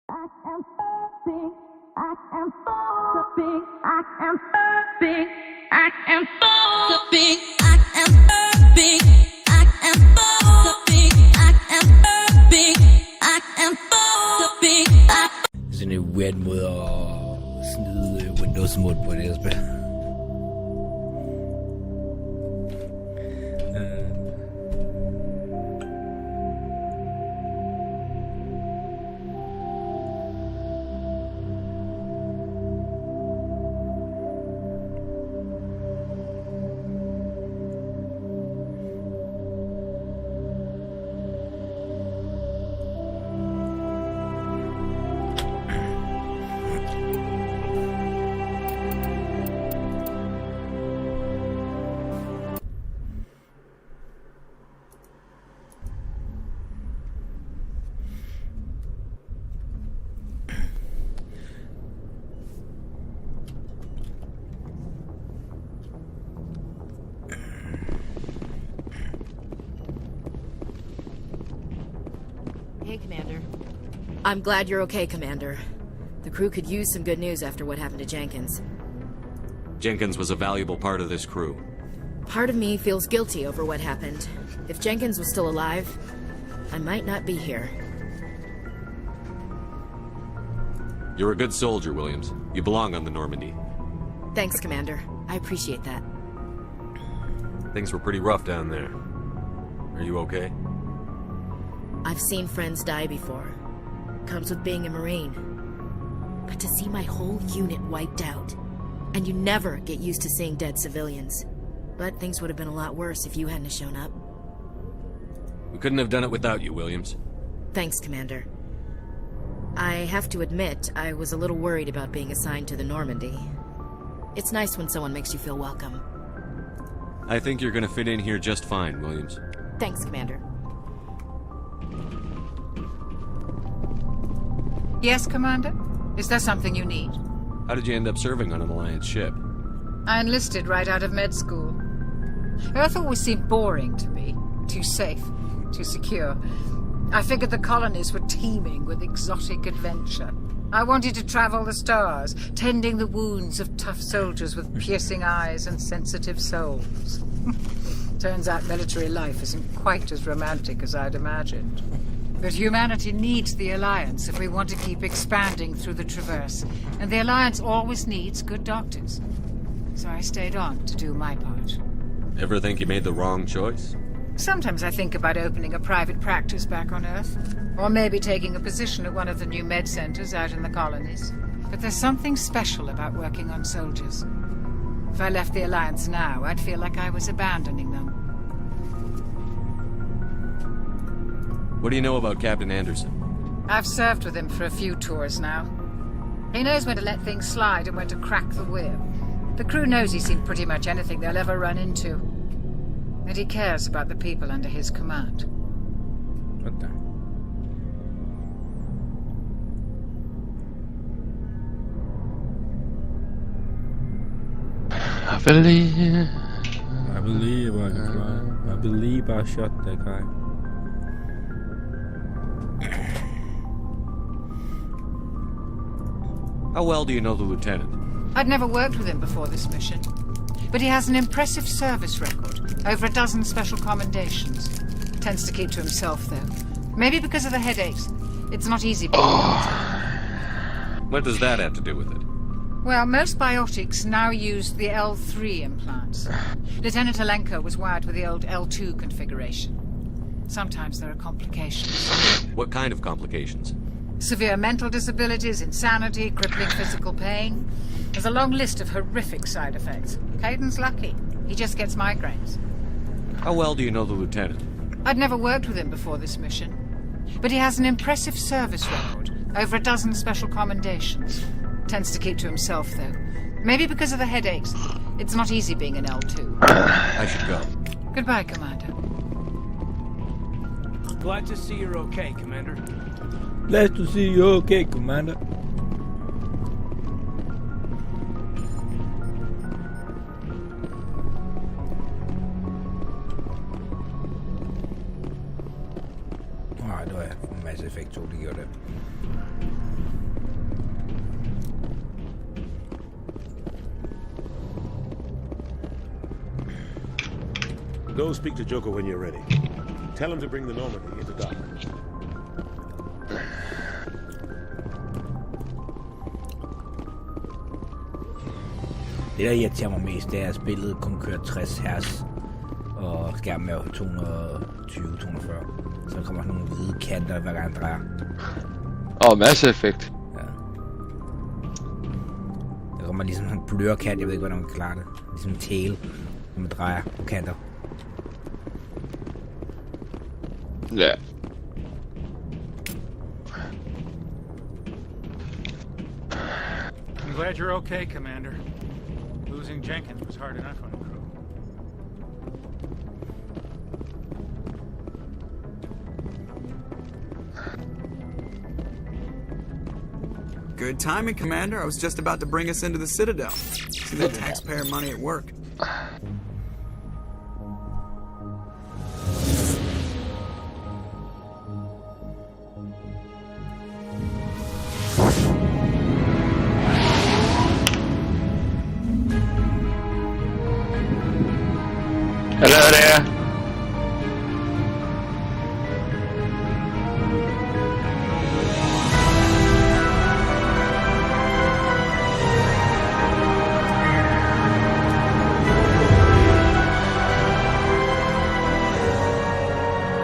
I am big. I am so big. I am big. I am so big. I am big. I am so big. I am big. I am so big. Sådan en weird måde at snide Windows mod på det her spil. Hey, Commander. I'm glad you're okay, Commander. The crew could use some good news after what happened to Jenkins. Jenkins was a valuable part of this crew. Part of me feels guilty over what happened. If Jenkins was still alive, I might not be here. You're a good soldier, Williams. You belong on the Normandy. Thanks, Commander. I appreciate that. Things were pretty rough down there. Are you okay? I've seen friends die before. Comes with being a Marine. But to see my whole unit wiped out, and you never get used to seeing dead civilians. But things would have been a lot worse if you hadn't shown up. We couldn't have done it without you, Williams. Thanks, Commander. I have to admit, I was a little worried about being assigned to the Normandy. It's nice when someone makes you feel welcome. I think you're gonna fit in here just fine, Williams. Thanks, Commander. Yes, Commander? Is there something you need? How did you end up serving on an Alliance ship? I enlisted right out of med school. Earth always seemed boring to me. Too safe, too secure. I figured the colonies were teeming with exotic adventure. I wanted to travel the stars, tending the wounds of tough soldiers with piercing eyes and sensitive souls. Turns out military life isn't quite as romantic as I'd imagined. But humanity needs the Alliance if we want to keep expanding through the Traverse. And the Alliance always needs good doctors. So I stayed on to do my part. Ever think you made the wrong choice? Sometimes I think about opening a private practice back on Earth. Or maybe taking a position at one of the new med centers out in the colonies. But there's something special about working on soldiers. If I left the Alliance now, I'd feel like I was abandoning them. What do you know about Captain Anderson? I've served with him for a few tours now. He knows when to let things slide and when to crack the whip. The crew knows he's seen pretty much anything they'll ever run into. And he cares about the people under his command. What the? I believe I can fly. I believe I shot that guy. How well do you know the Lieutenant? I'd never worked with him before this mission. But he has an impressive service record. Over a dozen special commendations. Tends to keep to himself, though. Maybe because of the headaches. It's not easy being What does that have to do with it? Well, most biotics now use the L3 implants. Lieutenant Alenko was wired with the old L2 configuration. Sometimes there are complications. What kind of complications? Severe mental disabilities, insanity, crippling physical pain. There's a long list of horrific side effects. Caden's lucky. He just gets migraines. How well do you know the Lieutenant? I'd never worked with him before this mission. But he has an impressive service record. Over a dozen special commendations. Tends to keep to himself, though. Maybe because of the headaches. It's not easy being an L2. I should go. Goodbye, Commander. Glad to see you're okay, Commander. Glad to see you okay, Commander. Det var Mass Effect 2, de gjorde det. Go speak to Joker when you're ready. Tell him to bring the Normandy into dock. Det, der irriterer mig mest, det er, at spillet kun kører 60 Hz, og skærmen er 220-240. Så kommer der nogle hvide kanter, hver gang jeg drejer. Masse effekt. Ja. Der kommer ligesom sådan en blørkant, jeg ved ikke, hvordan man klarer det. Ligesom en tail, når man drejer på kanter. Ja. I'm glad you're okay, Commander. Losing Jenkins was hard enough on the crew. Good timing, Commander. I was just about to bring us into the Citadel. See that taxpayer money at work. Hello there.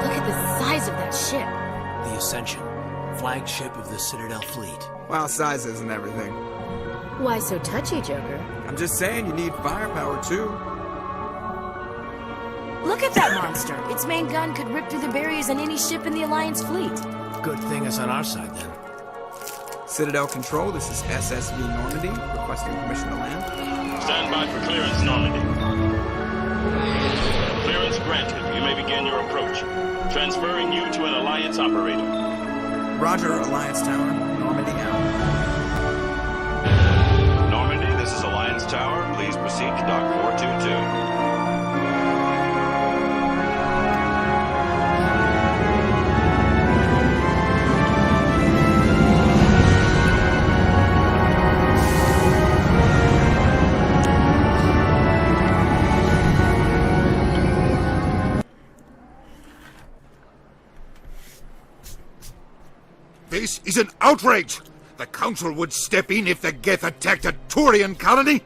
Look at the size of that ship. The Ascension, flagship of the Citadel fleet. Well, size isn't everything. Why so touchy, Joker? I'm just saying you need firepower, too. Look at that monster! Its main gun could rip through the barriers in any ship in the Alliance fleet. Good thing it's on our side, then. Citadel Control, this is SSV Normandy, requesting permission to land. Stand by for clearance, Normandy. Clearance granted. You may begin your approach. Transferring you to an Alliance operator. Roger, Alliance Tower, Normandy out. Normandy, this is Alliance Tower. Please proceed to Dock 422. This is an outrage! The Council would step in if the Geth attacked a Turian colony?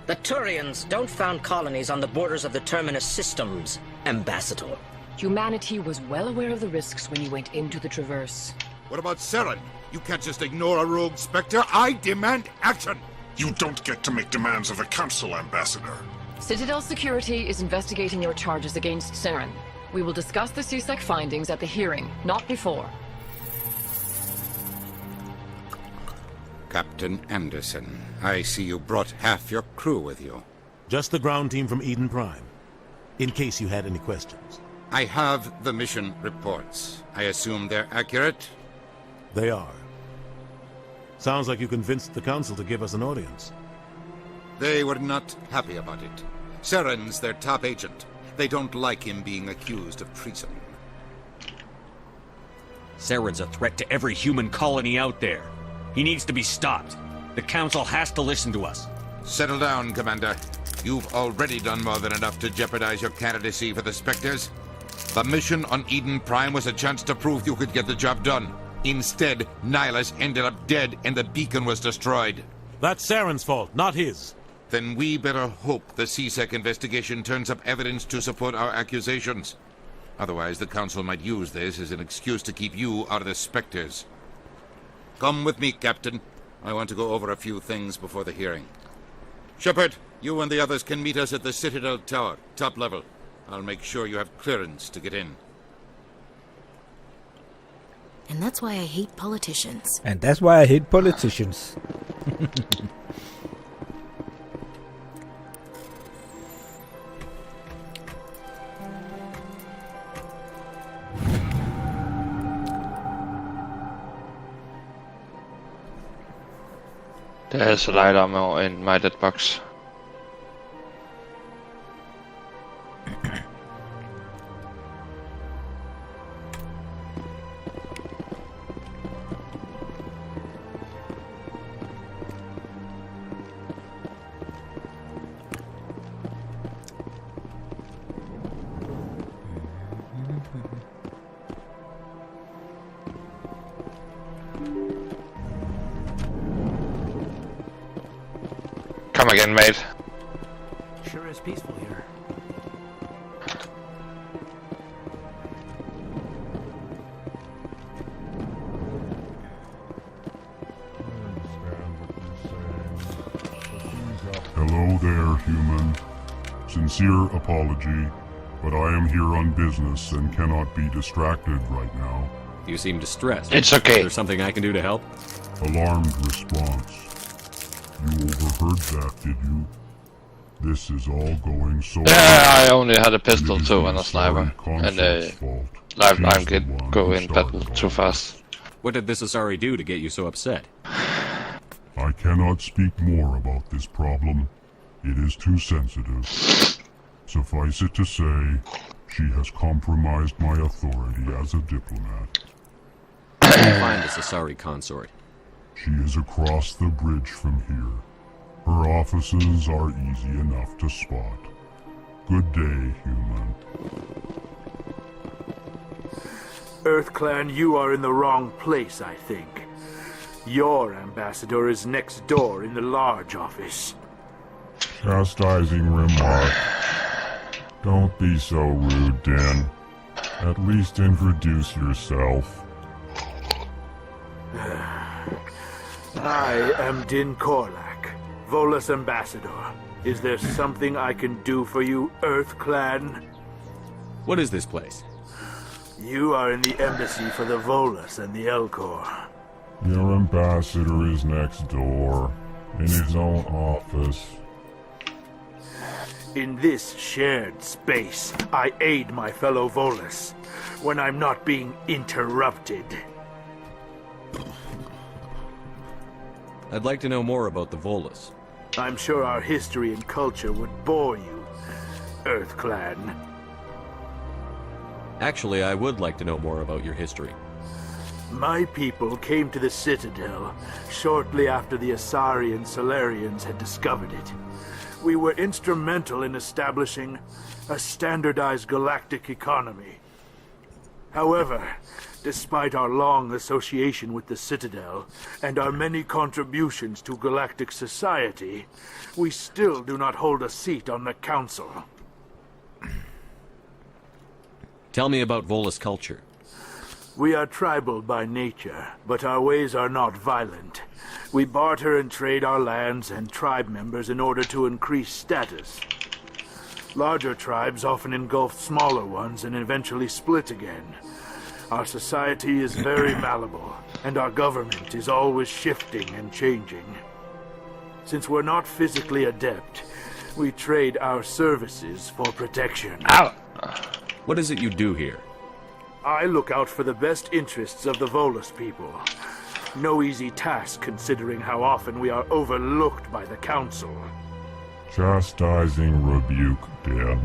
The Turians don't found colonies on the borders of the Terminus systems, Ambassador. Humanity was well aware of the risks when you went into the Traverse. What about Saren? You can't just ignore a rogue Spectre. I demand action! You don't get to make demands of the Council, Ambassador. Citadel Security is investigating your charges against Saren. We will discuss the CSEC findings at the hearing, not before. Captain Anderson, I see you brought half your crew with you. Just the ground team from Eden Prime, in case you had any questions. I have the mission reports. I assume they're accurate? They are. Sounds like you convinced the Council to give us an audience. They were not happy about it. Saren's their top agent. They don't like him being accused of treason. Saren's a threat to every human colony out there. He needs to be stopped. The Council has to listen to us. Settle down, Commander. You've already done more than enough to jeopardize your candidacy for the Spectres. The mission on Eden Prime was a chance to prove you could get the job done. Instead, Nihilus ended up dead and the beacon was destroyed. That's Saren's fault, not his. Then we better hope the CSEC investigation turns up evidence to support our accusations. Otherwise, the Council might use this as an excuse to keep you out of the Spectres. Come with me, Captain. I want to go over a few things before the hearing. Shepard, you and the others can meet us at the Citadel Tower, top level. I'll make sure you have clearance to get in. And that's why I hate politicians. And that's why I hate politicians. Det er så dejligt om over en My Dead Box. Come again, mate. Sure is peaceful here. Hello there, human. Sincere apology, but I am here on business and cannot be distracted right now. You seem distressed. It's okay. Is there something I can do to help? Alarmed response. You overheard that, did you? This is all going so I only had a pistol too and a sniper. And I'm going battle too fast. What did this Asari do to get you so upset? I cannot speak more about this problem. It is too sensitive. Suffice it to say, she has compromised my authority as a diplomat. Where can I find this Asari consort? She is across the bridge from here. Her offices are easy enough to spot. Good day, human. EarthClan, you are in the wrong place, I think. Your ambassador is next door in the large office. Chastising remark. Don't be so rude, Din. At least introduce yourself. I am Din Korlak, Volus ambassador. Is there something I can do for you, EarthClan? What is this place? You are in the embassy for the Volus and the Elcor. Your ambassador is next door, in his own office. In this shared space, I aid my fellow Volus when I'm not being interrupted. I'd like to know more about the Volus. I'm sure our history and culture would bore you, EarthClan. Actually, I would like to know more about your history. My people came to the Citadel shortly after the Asari and Solarians had discovered it. We were instrumental in establishing a standardized galactic economy. However, despite our long association with the Citadel and our many contributions to galactic society, we still do not hold a seat on the Council. Tell me about Volus culture. We are tribal by nature, but our ways are not violent. We barter and trade our lands and tribe members in order to increase status. Larger tribes often engulf smaller ones and eventually split again. Our society is very malleable, and our government is always shifting and changing. Since we're not physically adept, we trade our services for protection. Ow! What is it you do here? I look out for the best interests of the Volus people. No easy task considering how often we are overlooked by the Council. Chastising rebuke, Din.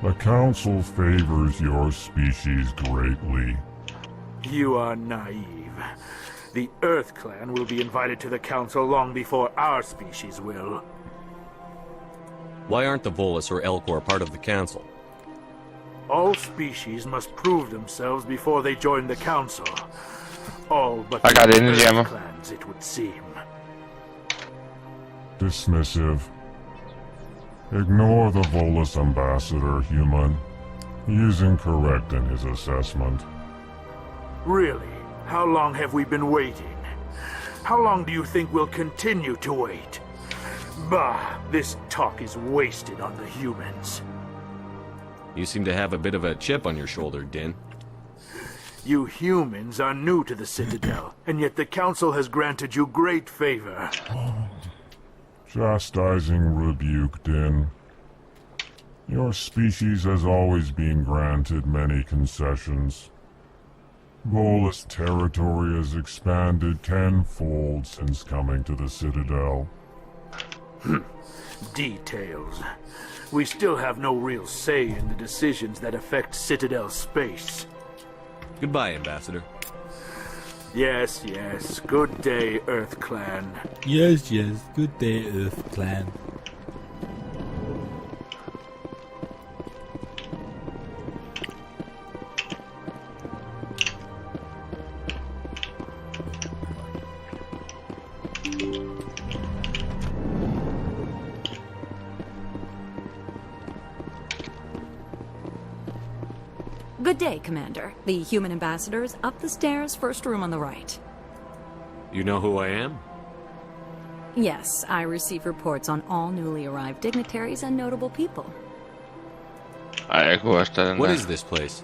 The Council favors your species greatly. You are naive. The EarthClan will be invited to the Council long before our species will. Why aren't the Volus or Elcor part of the Council? All species must prove themselves before they join the Council. All but I got the energy ammo. clans, it would seem. Dismissive. Ignore the Volus ambassador, human. He is incorrect in his assessment. Really? How long have we been waiting? How long do you think we'll continue to wait? Bah, this talk is wasted on the humans. You seem to have a bit of a chip on your shoulder, Din. You humans are new to the Citadel, and yet the Council has granted you great favor. Chastising rebuke, Din. Your species has always been granted many concessions. Volus territory has expanded tenfold since coming to the Citadel. Details. We still have no real say in the decisions that affect Citadel space. Goodbye, Ambassador. Yes, yes. Good day, EarthClan. Yes, yes. Good day, EarthClan. Good day, Commander. The human ambassador is up the stairs, first room on the right. You know who I am? Yes, I receive reports on all newly arrived dignitaries and notable people. What is this place?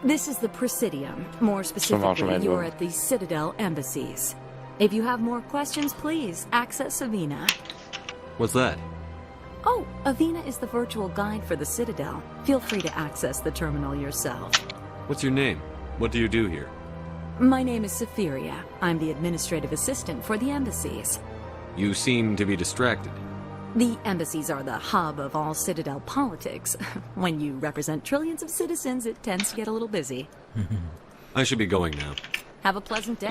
This is the Presidium. More specifically, you're at the Citadel embassies. If you have more questions, please access Avina. What's that? Oh, Avina is the virtual guide for the Citadel. Feel free to access the terminal yourself. What's your name? What do you do here? My name is Safiria. I'm the administrative assistant for the embassies. You seem to be distracted. The embassies are the hub of all Citadel politics. When you represent trillions of citizens, it tends to get a little busy. I should be going now. Have a pleasant day.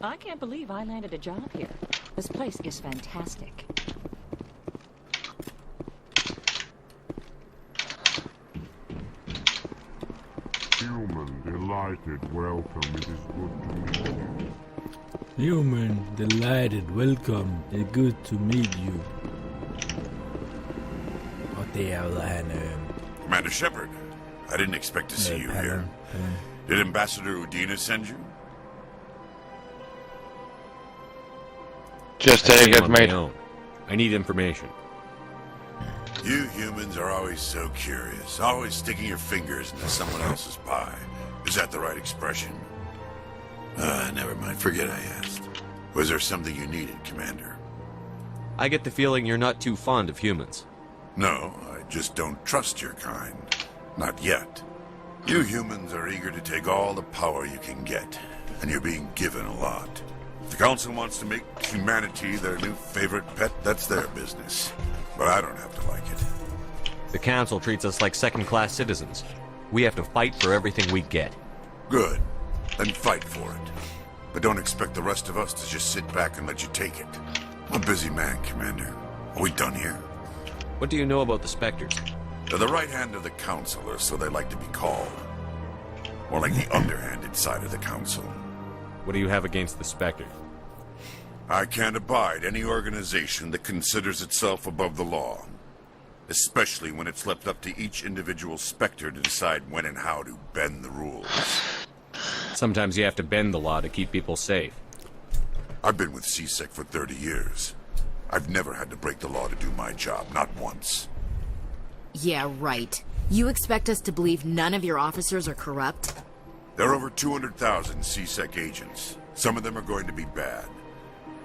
I can't believe I landed a job here. This place is fantastic. Human, delighted, welcome. It is good to meet you. Human, delighted, welcome. Det er good to meet you. Og derude er han... Commander Shepard, I didn't expect to see you here. Did Ambassador Udina send you? Just take it, mate. I need information. You humans are always so curious, always sticking your fingers into someone else's pie. Is that the right expression? Never mind, forget I asked. Was there something you needed, Commander? I get the feeling you're not too fond of humans. No, I just don't trust your kind. Not yet. You humans are eager to take all the power you can get, and you're being given a lot. If the Council wants to make humanity their new favorite pet, that's their business. But I don't have to like it. The Council treats us like second-class citizens. We have to fight for everything we get. Good. Then fight for it. But don't expect the rest of us to just sit back and let you take it. I'm a busy man, Commander. Are we done here? What do you know about the Spectres? They're the right hand of the Council, or so they like to be called. Or like the underhanded side of the Council. What do you have against the Spectre? I can't abide any organization that considers itself above the law. Especially when it's left up to each individual Spectre to decide when and how to bend the rules. Sometimes you have to bend the law to keep people safe. I've been with CSEC for 30 years. I've never had to break the law to do my job, not once. Yeah, right. You expect us to believe none of your officers are corrupt? There are over 200,000 CSEC agents. Some of them are going to be bad.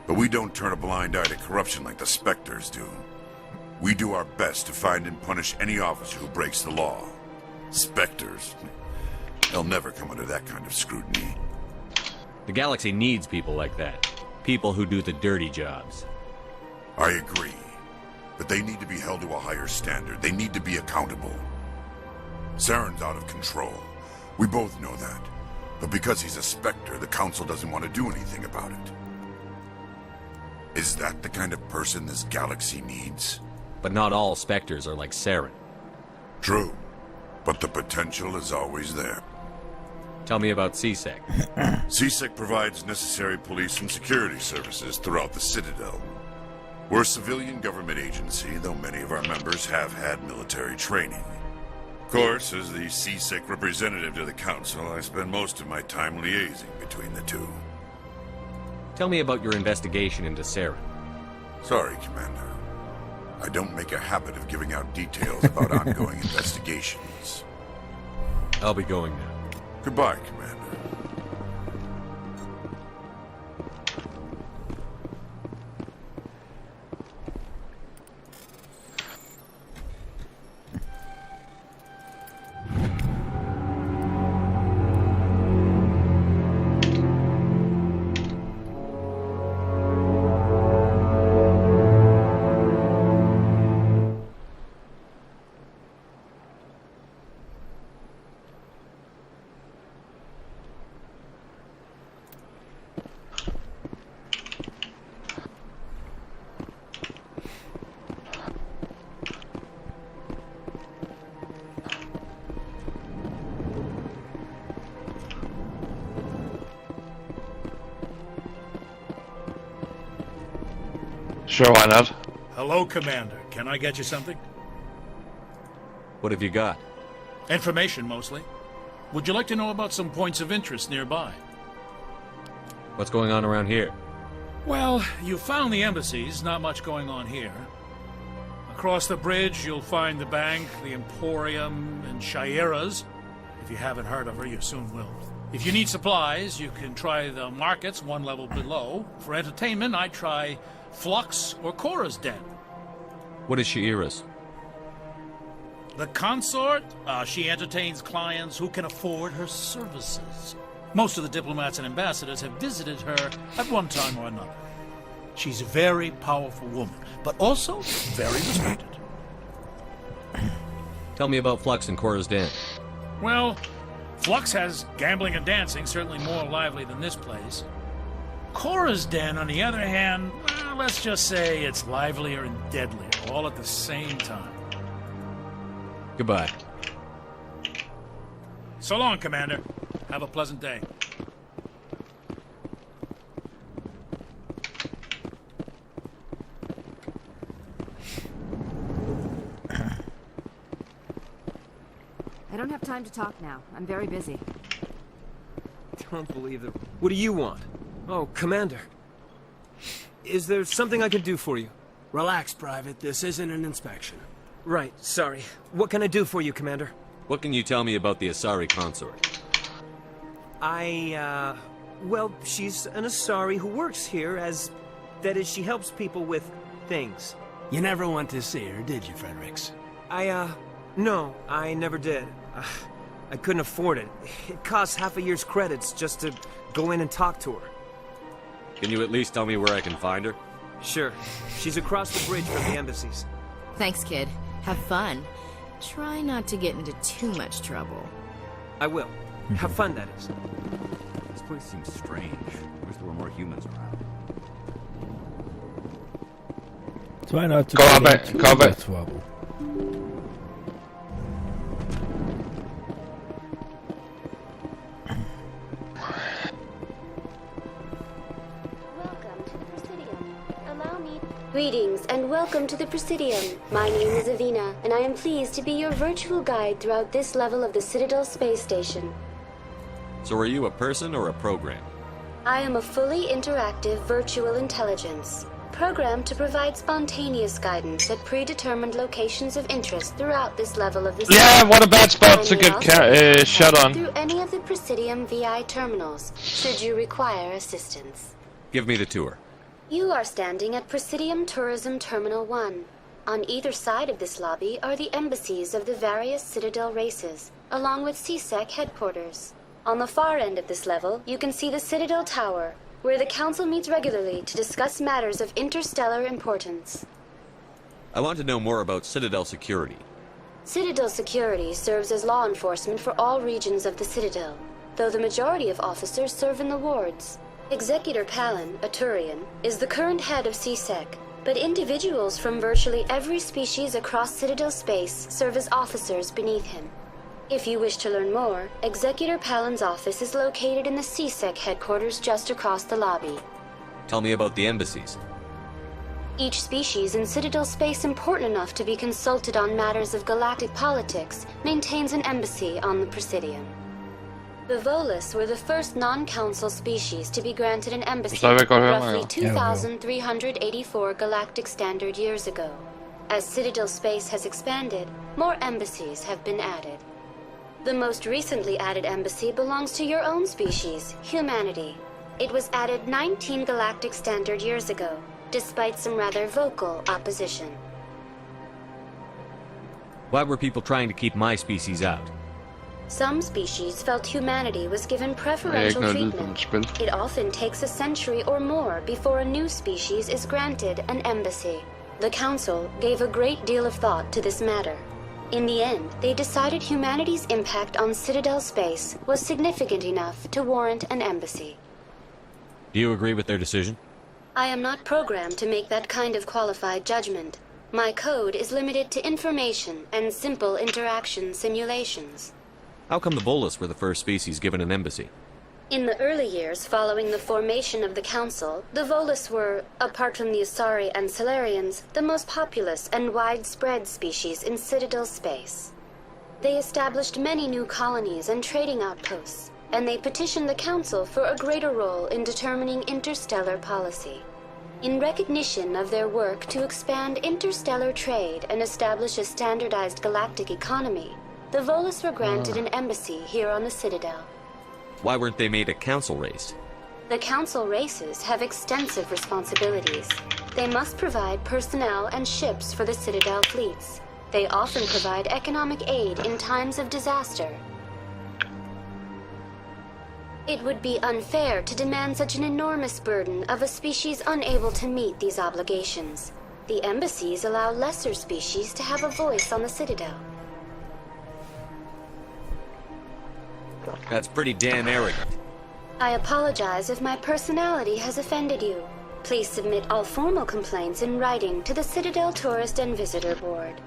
But we don't turn a blind eye to corruption like the Spectres do. We do our best to find and punish any officer who breaks the law. Spectres? They'll never come under that kind of scrutiny. The galaxy needs people like that. People who do the dirty jobs. I agree. But they need to be held to a higher standard. They need to be accountable. Saren's out of control. We both know that. But because he's a Spectre, the Council doesn't want to do anything about it. Is that the kind of person this galaxy needs? But not all Spectres are like Saren. True. But the potential is always there. Tell me about CSEC. CSEC provides necessary police and security services throughout the Citadel. We're a civilian government agency, though many of our members have had military training. Of course, as the CSEC representative to the Council, I spend most of my time liaising between the two. Tell me about your investigation into Saren. Sorry, Commander. I don't make a habit of giving out details about ongoing investigations. I'll be going now. Goodbye, Commander. Sure, why not? Hello, Commander. Can I get you something? What have you got? Information, mostly. Would you like to know about some points of interest nearby? What's going on around here? Well, you found the embassies. Not much going on here. Across the bridge, you'll find the bank, the Emporium, and Shira's. If you haven't heard of her, you soon will. If you need supplies, you can try the markets one level below. For entertainment, I'd try Flux or Cora's Den. What is Shira's? The consort? She entertains clients who can afford her services. Most of the diplomats and ambassadors have visited her at one time or another. She's a very powerful woman, but also very respected. Tell me about Flux and Cora's Den. Well, Flux has gambling and dancing, certainly more lively than this place. Cora's Den, on the other hand, well, let's just say it's livelier and deadlier, all at the same time. Goodbye. So long, Commander. Have a pleasant day. I don't have time to talk now. I'm very busy. Don't believe it. What do you want? Oh, Commander. Is there something I can do for you? Relax, Private. This isn't an inspection. Right, sorry. What can I do for you, Commander? What can you tell me about the Asari consort? Well, she's an Asari who works here as... That is, she helps people with things. You never went to see her, did you, Fredericks? No, I never did. I couldn't afford it. It costs half a year's credits just to go in and talk to her. Can you at least tell me where I can find her? Sure. She's across the bridge from the embassies. Thanks, kid. Have fun. Try not to get into too much trouble. I will. Have fun, that is. This place seems strange. Wish there were more humans around. Try not to get into too much trouble. Greetings and welcome to the Presidium. My name is Avina, and I am pleased to be your virtual guide throughout this level of the Citadel space station. So are you a person or a program? I am a fully interactive virtual intelligence, programmed to provide spontaneous guidance at predetermined locations of interest throughout this level of the Yeah, what a bad spot to get shut on. Through any of the Presidium VI terminals, should you require assistance. Give me the tour. You are standing at Presidium Tourism Terminal 1. On either side of this lobby are the embassies of the various Citadel races, along with CSEC headquarters. On the far end of this level, you can see the Citadel Tower, where the Council meets regularly to discuss matters of interstellar importance. I want to know more about Citadel security. Citadel security serves as law enforcement for all regions of the Citadel, though the majority of officers serve in the wards. Executor Palin, a Turian, is the current head of CSEC, but individuals from virtually every species across Citadel space serve as officers beneath him. If you wish to learn more, Executor Palin's office is located in the CSEC headquarters just across the lobby. Tell me about the embassies. Each species in Citadel space important enough to be consulted on matters of galactic politics maintains an embassy on the Presidium. The Volus were the first non-council species to be granted an embassy roughly 2,384 galactic standard years ago. As Citadel space has expanded, more embassies have been added. The most recently added embassy belongs to your own species, humanity. It was added 19 galactic standard years ago, despite some rather vocal opposition. Why were people trying to keep my species out? Some species felt humanity was given preferential treatment. It often takes a century or more before a new species is granted an embassy. The Council gave a great deal of thought to this matter. In the end, they decided humanity's impact on Citadel space was significant enough to warrant an embassy. Do you agree with their decision? I am not programmed to make that kind of qualified judgment. My code is limited to information and simple interaction simulations. How come the Volus were the first species given an embassy? In the early years following the formation of the Council, the Volus were, apart from the Asari and Solarians, the most populous and widespread species in Citadel space. They established many new colonies and trading outposts, and they petitioned the Council for a greater role in determining interstellar policy. In recognition of their work to expand interstellar trade and establish a standardized galactic economy, the Volus were granted an embassy here on the Citadel. Why weren't they made a council race? The Council races have extensive responsibilities. They must provide personnel and ships for the Citadel fleets. They often provide economic aid in times of disaster. It would be unfair to demand such an enormous burden of a species unable to meet these obligations. The embassies allow lesser species to have a voice on the Citadel. That's pretty damn arrogant. I apologize if my personality has offended you. Please submit all formal complaints in writing to the Citadel Tourist and Visitor Board.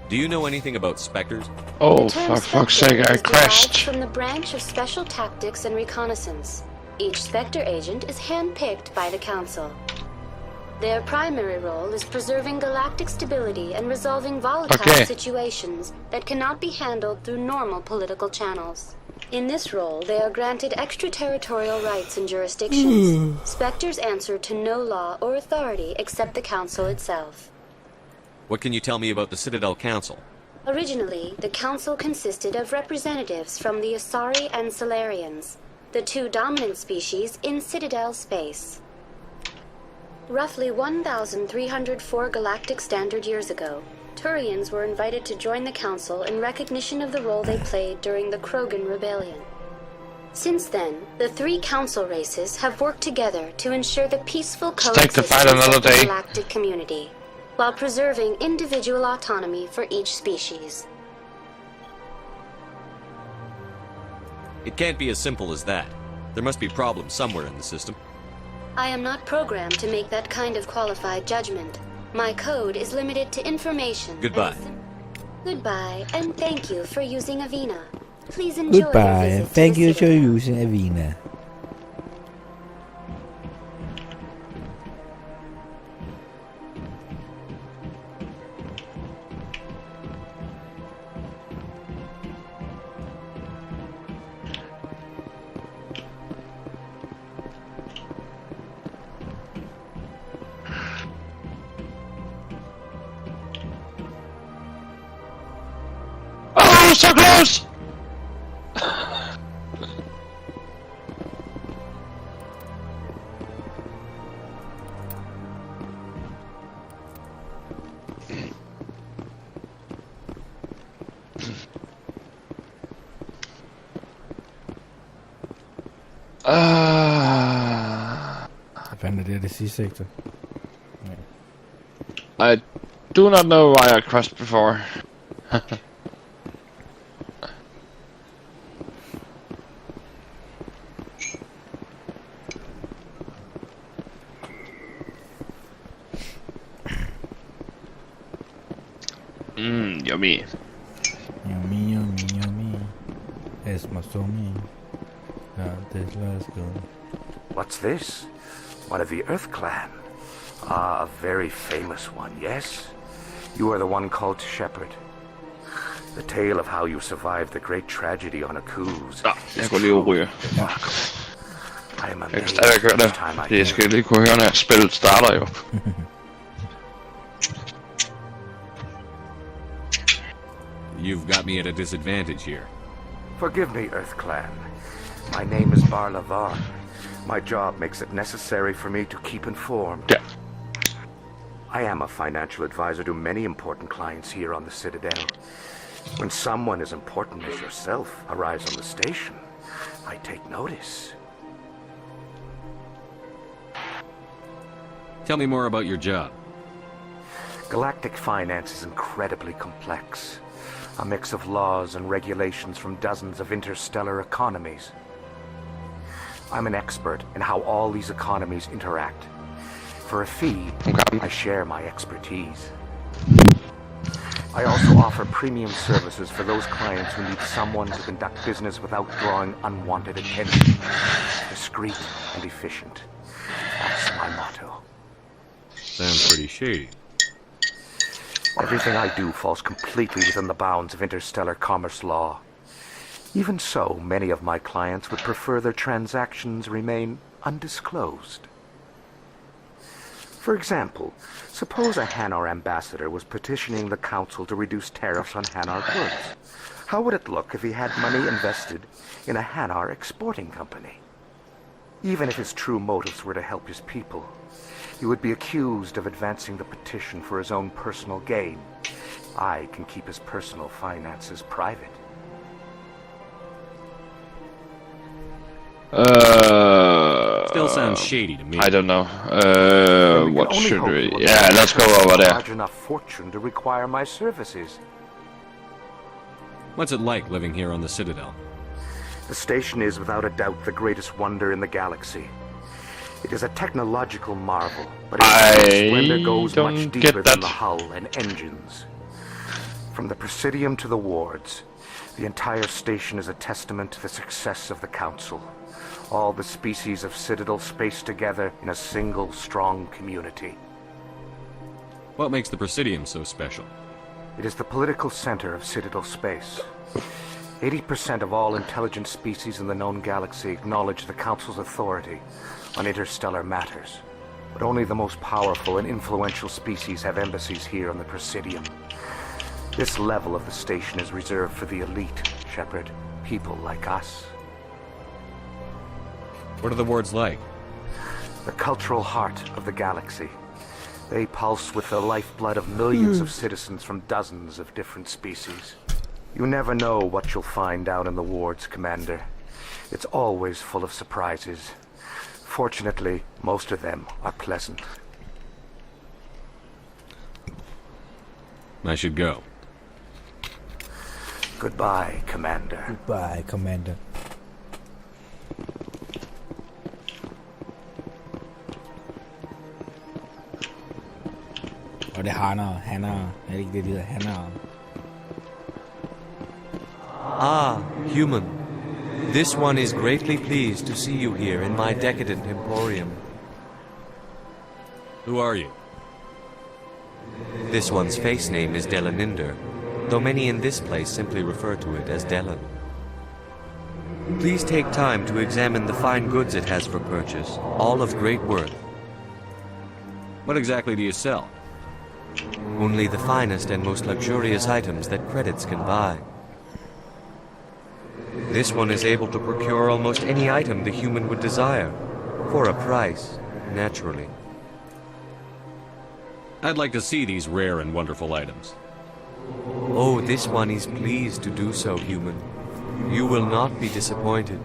Do you know anything about specters? Oh, for fuck's sake, I crashed. From the branch of Special Tactics and Reconnaissance. Each Spectre agent is handpicked by the Council. Their primary role is preserving galactic stability and resolving volatile situations that cannot be handled through normal political channels. In this role, they are granted extraterritorial rights and jurisdictions. Spectres answer to no law or authority except the Council itself. What can you tell me about the Citadel Council? Originally, the Council consisted of representatives from the Asari and Solarians, the two dominant species in Citadel space. Roughly 1,304 galactic standard years ago, Turians were invited to join the Council in recognition of the role they played during the Krogan Rebellion. Since then, the three Council races have worked together to ensure the peaceful coexistence of the galactic community, while preserving individual autonomy for each species. It can't be as simple as that. There must be problems somewhere in the system. I am not programmed to make that kind of qualified judgment. My code is limited to information. Goodbye. Goodbye, and thank you for using Avina. Please enjoy Goodbye, your and visit thank to you the for Citadel. using Avina. Oh, so close! Hvad fanden er det sidste sektor? I do not know why I crashed before. Yummy. Yummy, yummy, yummy. Es más yummy. What's this? One of the Earth Clan. Ah, a very famous one, yes? You are the one called Shepherd. The tale of how you survived the great tragedy on a cruise. Jeg går lige og ryger. I am Jeg kan stadig høre det. Det skal lige kunne høre, når spillet starter jo. You've got me at a disadvantage here. Forgive me, Earth Clan. My name is Bar Lavar. My job makes it necessary for me to keep informed. Yeah. I am a financial advisor to many important clients here on the Citadel. When someone as important as yourself arrives on the station, I take notice. Tell me more about your job. Galactic finance is incredibly complex. A mix of laws and regulations from dozens of interstellar economies. I'm an expert in how all these economies interact. For a fee, I share my expertise. I also offer premium services for those clients who need someone to conduct business without drawing unwanted attention. Discreet and efficient. That's my motto. Sounds pretty shady. Everything I do falls completely within the bounds of interstellar commerce law. Even so, many of my clients would prefer their transactions remain undisclosed. For example, suppose a Hanar ambassador was petitioning the council to reduce tariffs on Hanar goods. How would it look if he had money invested in a Hanar exporting company? Even if his true motives were to help his people, he would be accused of advancing the petition for his own personal gain. I can keep his personal finances private. Still sounds shady to me. I don't know. What should we? Yeah, let's go over there. Large enough fortune to require my services. What's it like living here on the Citadel? The station is without a doubt the greatest wonder in the galaxy. It is a technological marvel, but its splendor goes much deeper than the hull and engines. From the Presidium to the wards, the entire station is a testament to the success of the Council. All the species of Citadel spaced together in a single, strong community. What makes the Presidium so special? It is the political center of Citadel space. 80% of all intelligent species in the known galaxy acknowledge the Council's authority on interstellar matters. But only the most powerful and influential species have embassies here on the Presidium. This level of the station is reserved for the elite, Shepard. People like us. What are the wards like? The cultural heart of the galaxy. They pulse with the lifeblood of millions of citizens from dozens of different species. You never know what you'll find out in the wards, Commander. It's always full of surprises. Fortunately, most of them are pleasant. I should go. Goodbye, Commander. Goodbye, Commander. Og det er Hanner. Er det ikke det, de hedder? Hanner. Ah, human. This one is greatly pleased to see you here in my decadent emporium. Who are you? This one's face name is Delaninder, though many in this place simply refer to it as Delan. Please take time to examine the fine goods it has for purchase, all of great worth. What exactly do you sell? Only the finest and most luxurious items that credits can buy. This one is able to procure almost any item the human would desire, for a price, naturally. I'd like to see these rare and wonderful items. Oh, this one is pleased to do so, human. You will not be disappointed.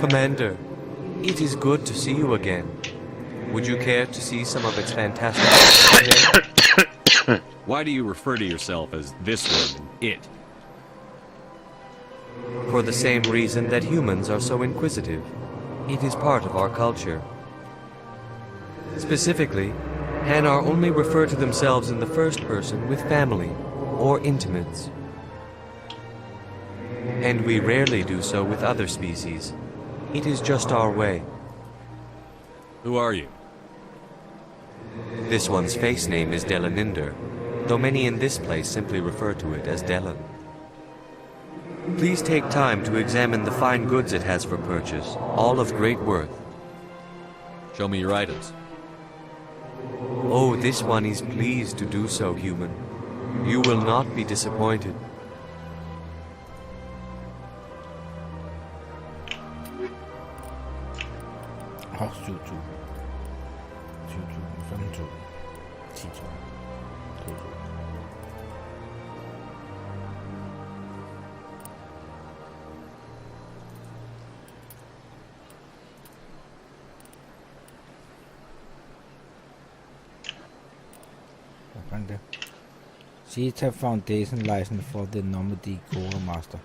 Commander, it is good to see you again. Would you care to see some of its fantastic... Why do you refer to yourself as this one, it? For the same reason that humans are so inquisitive. It is part of our culture. Specifically, Hanar only refer to themselves in the first person with family or intimates. And we rarely do so with other species. It is just our way. Who are you? This one's face name is Delaninder, though many in this place simply refer to it as Delan. Please take time to examine the fine goods it has for purchase, all of great worth. Show me your items. Oh, this one is pleased to do so, human. You will not be disappointed. Oh, 7.2. 7.2. 5.2. 10.2. 2.2. Zeta Foundation license for the Normandy Quartermaster.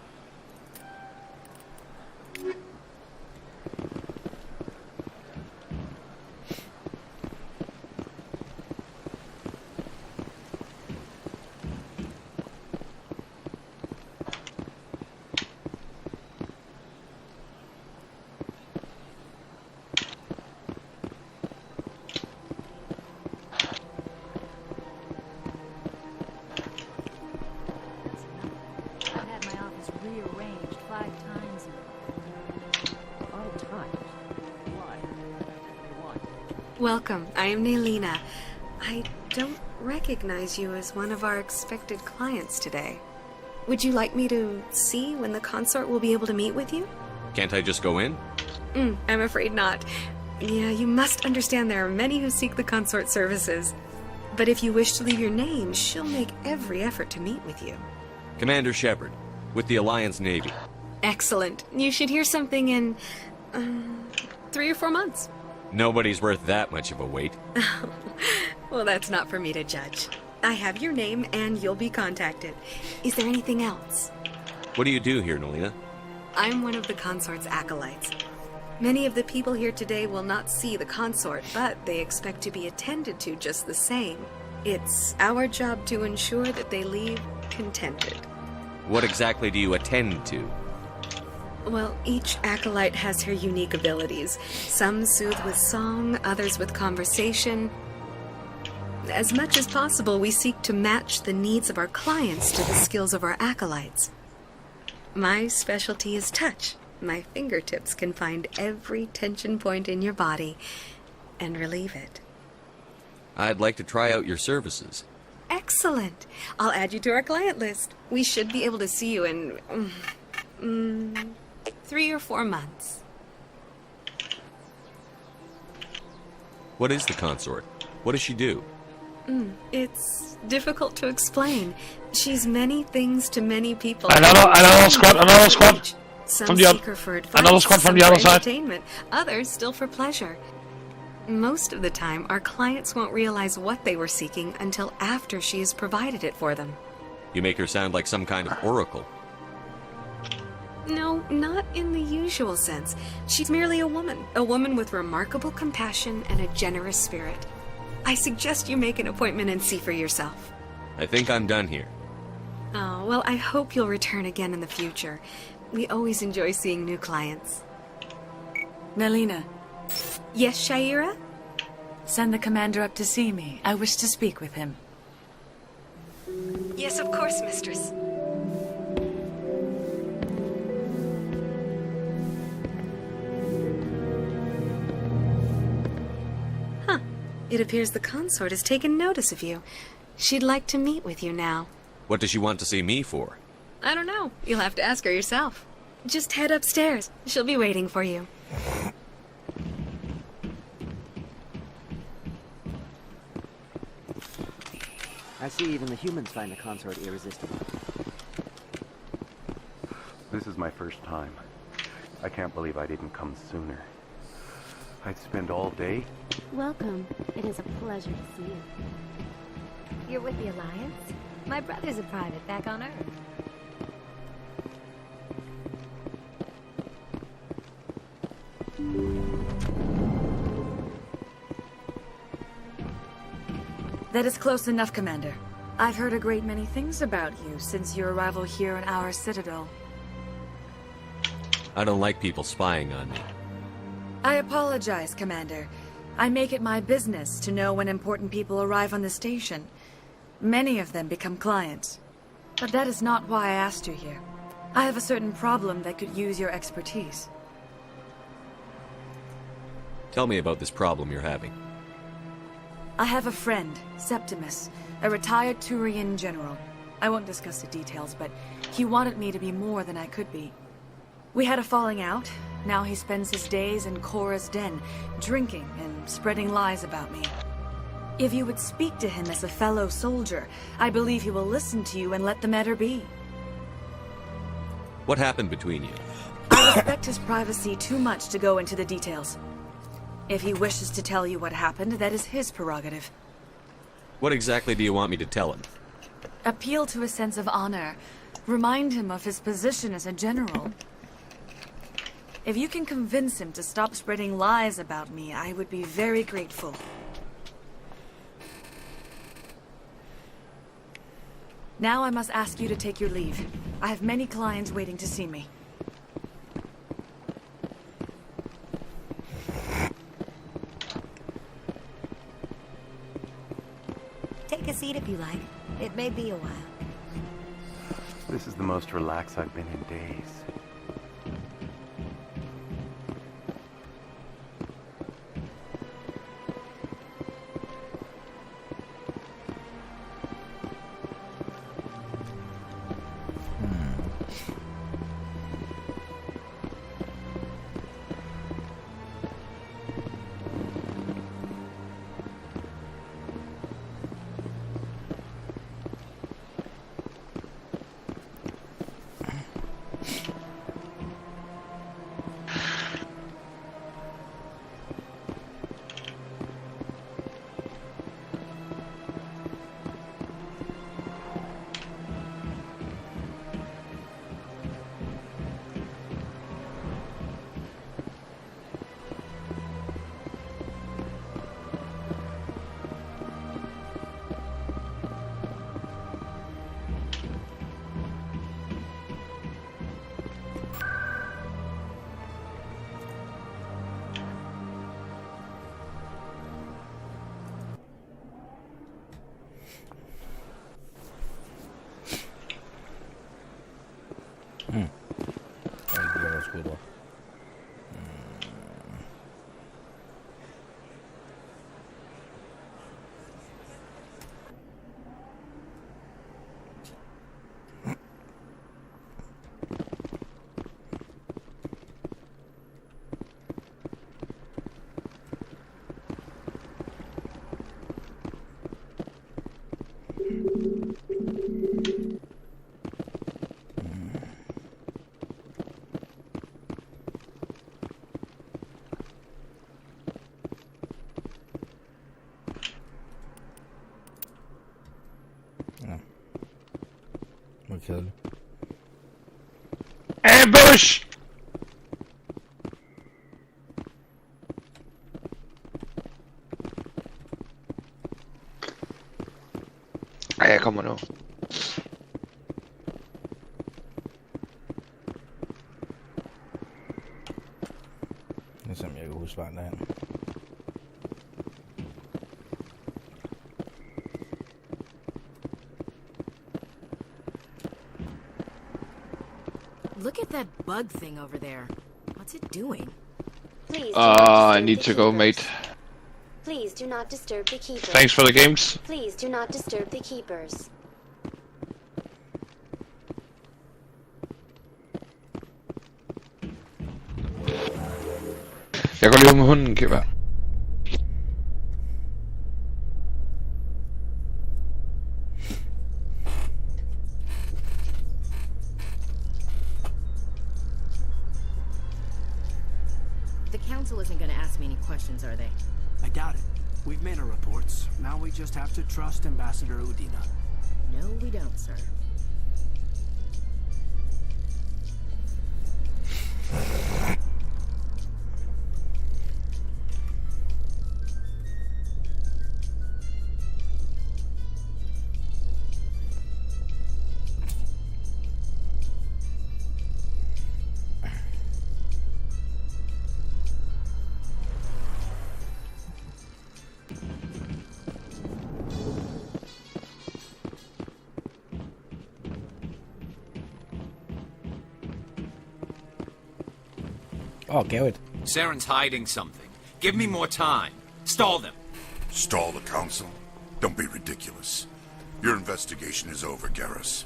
Welcome. I am Nailina. I don't recognize you as one of our expected clients today. Would you like me to see when the consort will be able to meet with you? Can't I just go in? I'm afraid not. Yeah, you must understand there are many who seek the consort services. But if you wish to leave your name, she'll make every effort to meet with you. Commander Shepard, with the Alliance Navy. Excellent. You should hear something in 3 or 4 months. Nobody's worth that much of a wait. Well, that's not for me to judge. I have your name and you'll be contacted. Is there anything else? What do you do here, Nailina? I'm one of the consort's acolytes. Many of the people here today will not see the consort, but they expect to be attended to just the same. It's our job to ensure that they leave contented. What exactly do you attend to? Well, each acolyte has her unique abilities. Some soothe with song, others with conversation. As much as possible, we seek to match the needs of our clients to the skills of our acolytes. My specialty is touch. My fingertips can find every tension point in your body and relieve it. I'd like to try out your services. Excellent. I'll add you to our client list. We should be able to see you in 3 or 4 months. What is the consort? What does she do? It's difficult to explain. She's many things to many people. Another squad. Some From the seek her for advice, another squad from some the other for side. entertainment, others still for pleasure. Most of the time, our clients won't realize what they were seeking until after she has provided it for them. You make her sound like some kind of oracle. No, not in the usual sense. She's merely a woman with remarkable compassion and a generous spirit. I suggest you make an appointment and see for yourself. I think I'm done here. Oh, well, I hope you'll return again in the future. We always enjoy seeing new clients. Nailina. Yes, Shaira? Send the commander up to see me. I wish to speak with him. Yes, of course, mistress. It appears the consort has taken notice of you. She'd like to meet with you now. What does she want to see me for? I don't know. You'll have to ask her yourself. Just head upstairs. She'll be waiting for you. I see even the humans find the consort irresistible. This is my first time. I can't believe I didn't come sooner. I'd spend all day. Welcome. It is a pleasure to see you. You're with the Alliance? My brother's a private back on Earth. That is close enough, Commander. I've heard a great many things about you since your arrival here in our citadel. I don't like people spying on me. I apologize, Commander. I make it my business to know when important people arrive on the station. Many of them become clients. But that is not why I asked you here. I have a certain problem that could use your expertise. Tell me about this problem you're having. I have a friend, Septimus, a retired Turian general. I won't discuss the details, but he wanted me to be more than I could be. We had a falling out. Now he spends his days in Korra's den, drinking and spreading lies about me. If you would speak to him as a fellow soldier, I believe he will listen to you and let the matter be. What happened between you? I respect his privacy too much to go into the details. If he wishes to tell you what happened, that is his prerogative. What exactly do you want me to tell him? Appeal to his sense of honor. Remind him of his position as a general. If you can convince him to stop spreading lies about me, I would be very grateful. Now I must ask you to take your leave. I have many clients waiting to see me. Take a seat if you like. It may be a while. This is the most relaxed I've been in days. Kedeligt. Ambush! Ej, jeg kommer nu. Det er som jeg kan huske vejen derhen. Look at that bug thing over there. What's it doing? Please. I need to go, mate. Please do not disturb the keepers. Thanks for the games. Please do not disturb the keepers. Jeg går lige ud med hunden, Kiba. gonna ask me any questions, are they? I doubt it. We've made our reports. Now we just have to trust Ambassador Udina. No, we don't, sir. Oh, Garrett. Saren's hiding something. Give me more time. Stall them. Stall the council? Don't be ridiculous. Your investigation is over, Garrus.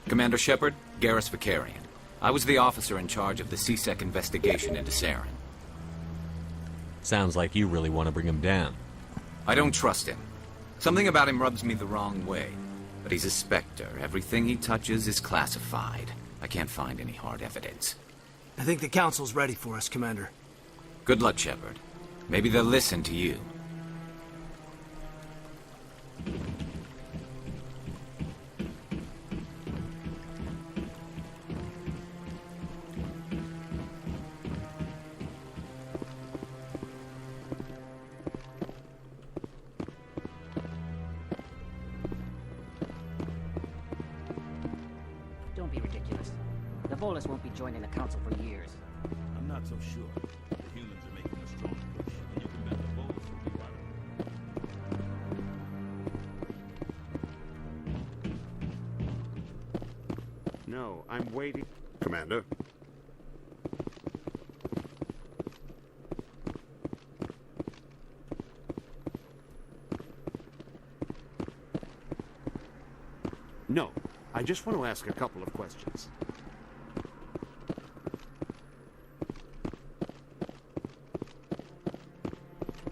Commander Shepard, Garrus Vicarian. I was the officer in charge of the CSEC investigation into Saren. Sounds like you really want to bring him down. I don't trust him. Something about him rubs me the wrong way. But he's a Spectre. Everything he touches is classified. I can't find any hard evidence. I think the Council's ready for us, Commander. Good luck, Shepard. Maybe they'll listen to you. Don't be ridiculous. The Volus won't be joining the Council for years. I'm not so sure. The humans are making a strong push, and you can bet the Volus will be right. No, I'm waiting. Commander. No, I just want to ask a couple of questions.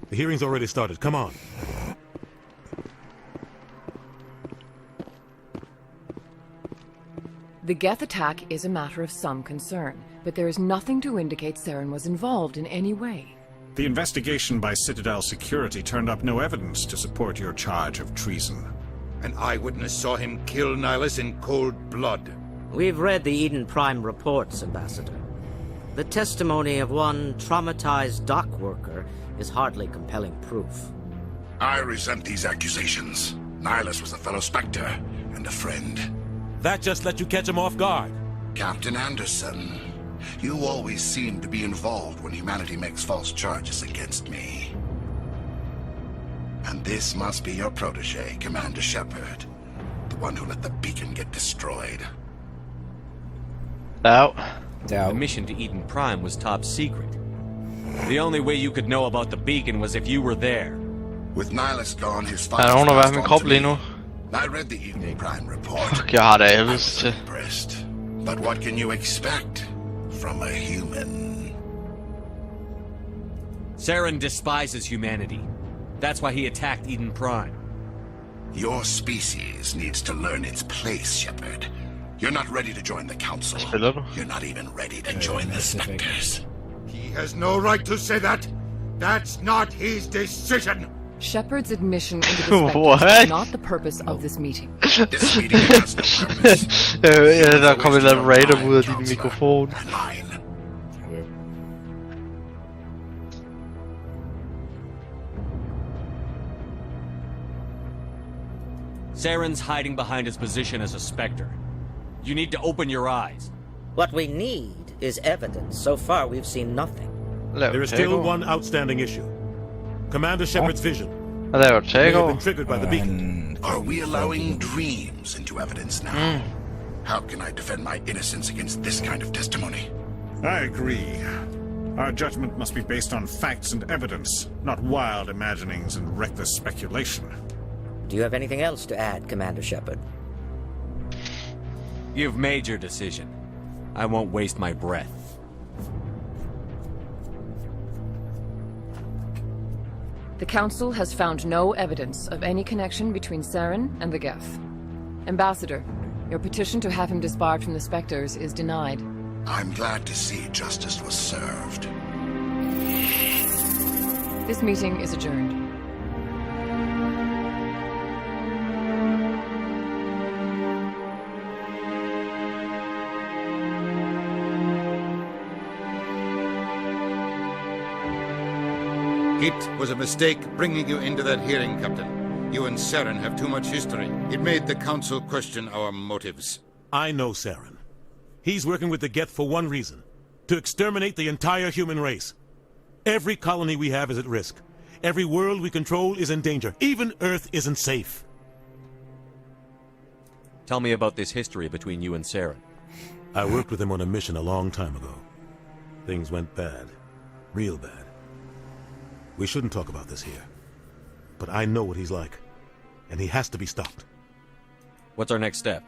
The hearing's already started. Come on. The Geth attack is a matter of some concern, but there is nothing to indicate Saren was involved in any way. The investigation by Citadel Security turned up no evidence to support your charge of treason. An eyewitness saw him kill Nihilus in cold blood. We've read the Eden Prime reports, Ambassador. The testimony of one traumatized dock worker is hardly compelling proof. I resent these accusations. Nihilus was a fellow Spectre and a friend. That just let you catch him off guard. Captain Anderson, you always seem to be involved when humanity makes false charges against me. And this must be your protege, Commander Shepard. The one who let the beacon get destroyed. No. The mission to Eden Prime was top secret. The only way you could know about the beacon was if you were there. With Nihilus gone, his Der er nogen, der er ved min krop lige nu. I read the Eden Prime report. Fuck, jeg har det af til. But what can you expect from a human? Saren despises humanity. That's why he attacked Eden Prime. Your species needs to learn its place, Shepard. You're not ready to join the Council. You're not even ready to join the Spectres. He has no right to say that. That's not his decision. Shepard's admission into the Spectres is not the purpose of this meeting. This meeting has no purpose. Ja, der kom et eller andet random ud af din mikrofon. Saren's hiding behind his position as a Spectre. You need to open your eyes. What we need is evidence. So far, we've seen nothing. There is still one outstanding issue. Commander Shepard's vision. May have been triggered by the beacon. Are we allowing dreams into evidence now? How can I defend my innocence against this kind of testimony? I agree. Our judgment must be based on facts and evidence, not wild imaginings and reckless speculation. Do you have anything else to add, Commander Shepard? You've made your decision. I won't waste my breath. The Council has found no evidence of any connection between Saren and the Geth. Ambassador, Your petition to have him disbarred from the Spectres is denied. I'm glad to see justice was served. This meeting is adjourned. It was a mistake bringing you into that hearing, Captain. You and Saren have too much history. It made the Council question our motives. I know Saren. He's working with the Geth for one reason. To exterminate the entire human race. Every colony we have is at risk. Every world we control is in danger. Even Earth isn't safe. Tell me about this history between you and Saren. I worked with him on a mission a long time ago. Things went bad. Real bad. We shouldn't talk about this here. But I know what he's like. And he has to be stopped. What's our next step?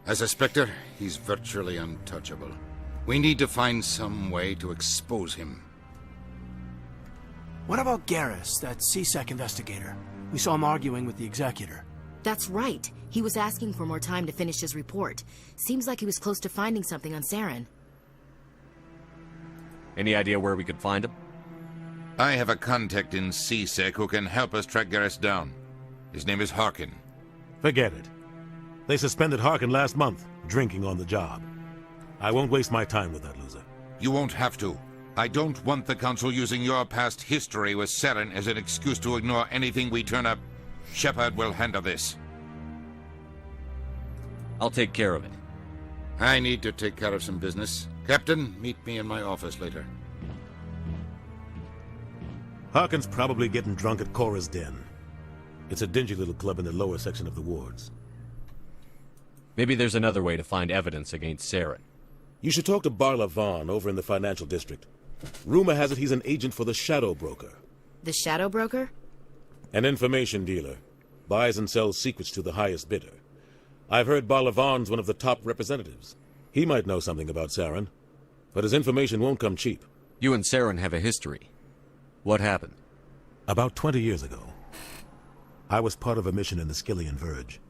As a Spectre, he's virtually untouchable. We need to find some way to expose him. What about Garrus, that CSEC investigator? We saw him arguing with the Executor. That's right. He was asking for more time to finish his report. Seems like he was close to finding something on Saren. Any idea where we could find him? I have a contact in CSEC who can help us track Garrus down. His name is Harkin. Forget it. They suspended Harkin last month, drinking on the job. I won't waste my time with that loser. You won't have to. I don't want the Council using your past history with Saren as an excuse to ignore anything we turn up. Shepard will handle this. I'll take care of it. I need to take care of some business. Captain, meet me in my office later. Harkin's probably getting drunk at Cora's Den. It's a dingy little club in the lower section of the wards. Maybe there's another way to find evidence against Saren. You should talk to Barla Vaughn over in the financial district. Rumor has it he's an agent for the Shadow Broker. The Shadow Broker? An information dealer. Buys and sells secrets to the highest bidder. I've heard Barla Vaughn's one of the top representatives. He might know something about Saren, but his information won't come cheap. You and Saren have a history. What happened? About 20 years ago, I was part of a mission in the Skillian Verge.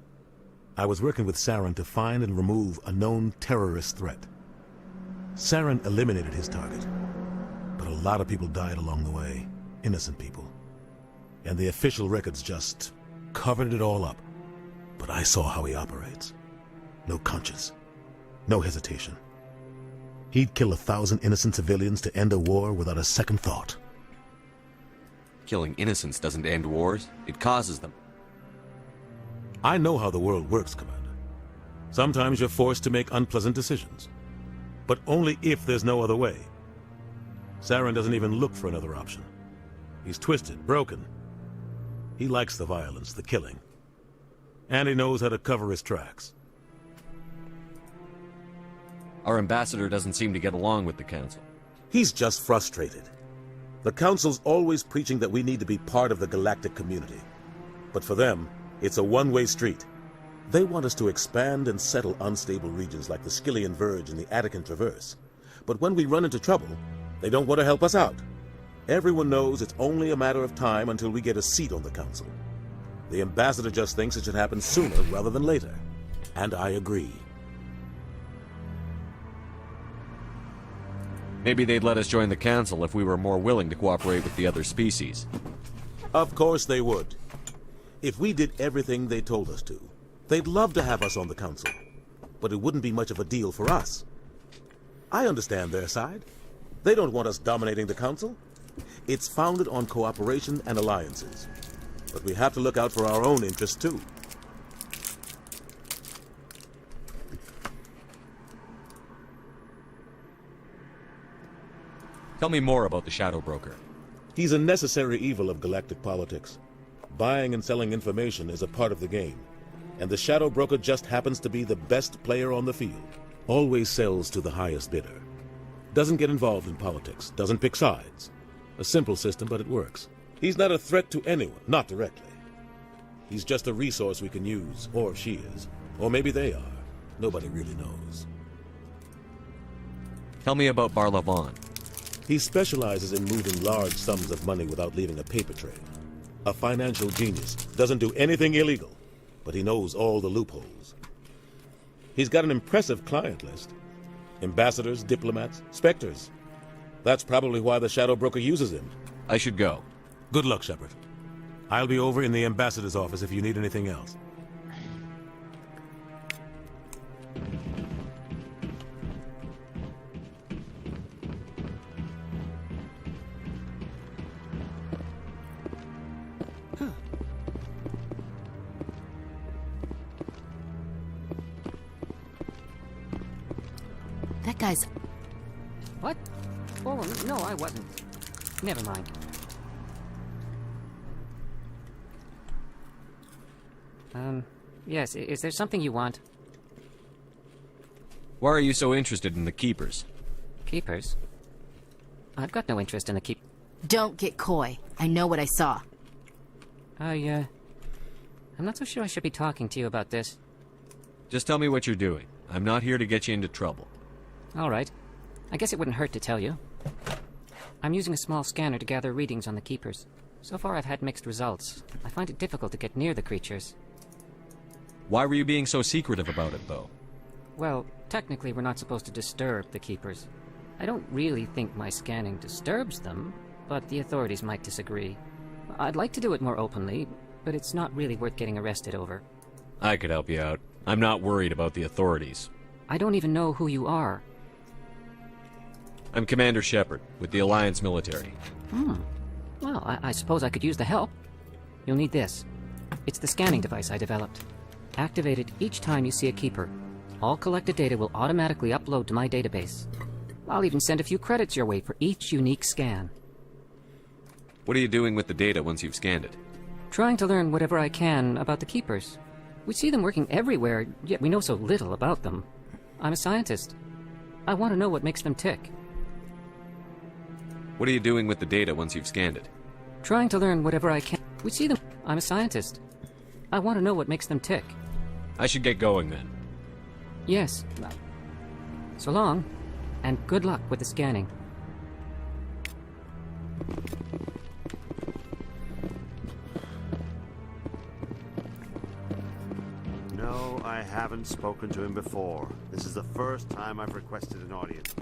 I was working with Saren to find and remove a known terrorist threat. Saren eliminated his target, but a lot of people died along the way, innocent people. And the official records just covered it all up. But I saw how he operates. No conscience, no hesitation. He'd kill 1,000 innocent civilians to end a war without a second thought. Killing innocents doesn't end wars, it causes them. I know how the world works, Commander. Sometimes you're forced to make unpleasant decisions. But only if there's no other way. Saren doesn't even look for another option. He's twisted, broken. He likes the violence, the killing. And he knows how to cover his tracks. Our ambassador doesn't seem to get along with the Council. He's just frustrated. The Council's always preaching that we need to be part of the Galactic community. But for them, it's a one-way street. They want us to expand and settle unstable regions like the Skillian Verge and the Attican Traverse. But when we run into trouble, they don't want to help us out. Everyone knows it's only a matter of time until we get a seat on the Council. The ambassador just thinks it should happen sooner rather than later. And I agree. Maybe they'd let us join the Council if we were more willing to cooperate with the other species. Of course they would. If we did everything they told us to, they'd love to have us on the Council. But it wouldn't be much of a deal for us. I understand their side. They don't want us dominating the Council. It's founded on cooperation and alliances. But we have to look out for our own interests, too. Tell me more about the Shadow Broker. He's a necessary evil of galactic politics. Buying and selling information is a part of the game. And the Shadow Broker just happens to be the best player on the field. Always sells to the highest bidder. Doesn't get involved in politics. Doesn't pick sides. A simple system, but it works. He's not a threat to anyone, not directly. He's just a resource we can use, or she is. Or maybe they are. Nobody really knows. Tell me about Barla Vaughn. He specializes in moving large sums of money without leaving a paper trail. A financial genius. Doesn't do anything illegal, but he knows all the loopholes. He's got an impressive client list. Ambassadors, diplomats, specters. That's probably why the Shadow Broker uses him. I should go. Good luck, Shepard. I'll be over in the ambassador's office if you need anything else. That guy's... What? Oh, no, I wasn't. Never mind. Yes, is there something you want? Why are you so interested in the Keepers? Keepers? I've got no interest in the Don't get coy. I know what I saw. I'm not so sure I should be talking to you about this. Just tell me what you're doing. I'm not here to get you into trouble. All right. I guess it wouldn't hurt to tell you. I'm using a small scanner to gather readings on the Keepers. So far I've had mixed results. I find it difficult to get near the creatures. Why were you being so secretive about it, though? Well, technically we're not supposed to disturb the Keepers. I don't really think my scanning disturbs them, but the authorities might disagree. I'd like to do it more openly, but it's not really worth getting arrested over. I could help you out. I'm not worried about the authorities. I don't even know who you are. I'm Commander Shepard, with the Alliance military. Well, I suppose I could use the help. You'll need this. It's the scanning device I developed. Activate it each time you see a Keeper. All collected data will automatically upload to my database. I'll even send a few credits your way for each unique scan. What are you doing with the data once you've scanned it? Trying to learn whatever I can about the Keepers. We see them working everywhere, yet we know so little about them. I'm a scientist. I want to know what makes them tick. What are you doing with the data once you've scanned it? Trying to learn whatever I can. We see them. I'm a scientist. I want to know what makes them tick. I should get going then. Yes. So long, and good luck with the scanning. No, I haven't spoken to him before. This is the first time I've requested an audience.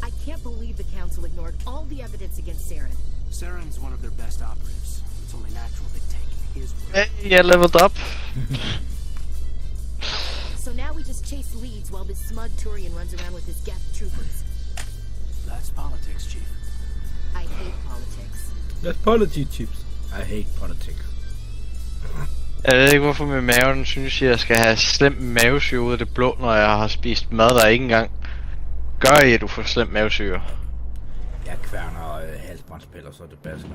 I can't believe the Council ignored all the evidence against Saren. Saren's one of their best operatives. It's only natural they'd take his word. Hey, jeg leveled up. So now we just chase leads while this smug Turian runs around with his Geth troopers. That's politics, Chief. I hate politics. That's politics, Chiefs. I hate politics. Jeg ved ikke hvorfor med maven synes jeg skal have slem mavesyre ud af det blå, når jeg har spist mad, der ikke engang gør I, at du får slem mavesyre. Jeg kværner halsbåndspiller, så det basker.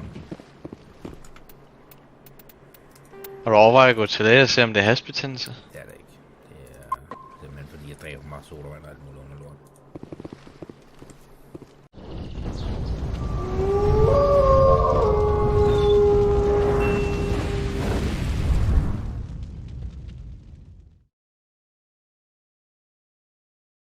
Har du overvejet at gå til læge og se om det er halsbetændelse? Det er det ikke. Det er simpelthen fordi jeg drikker meget sodavand og alt muligt.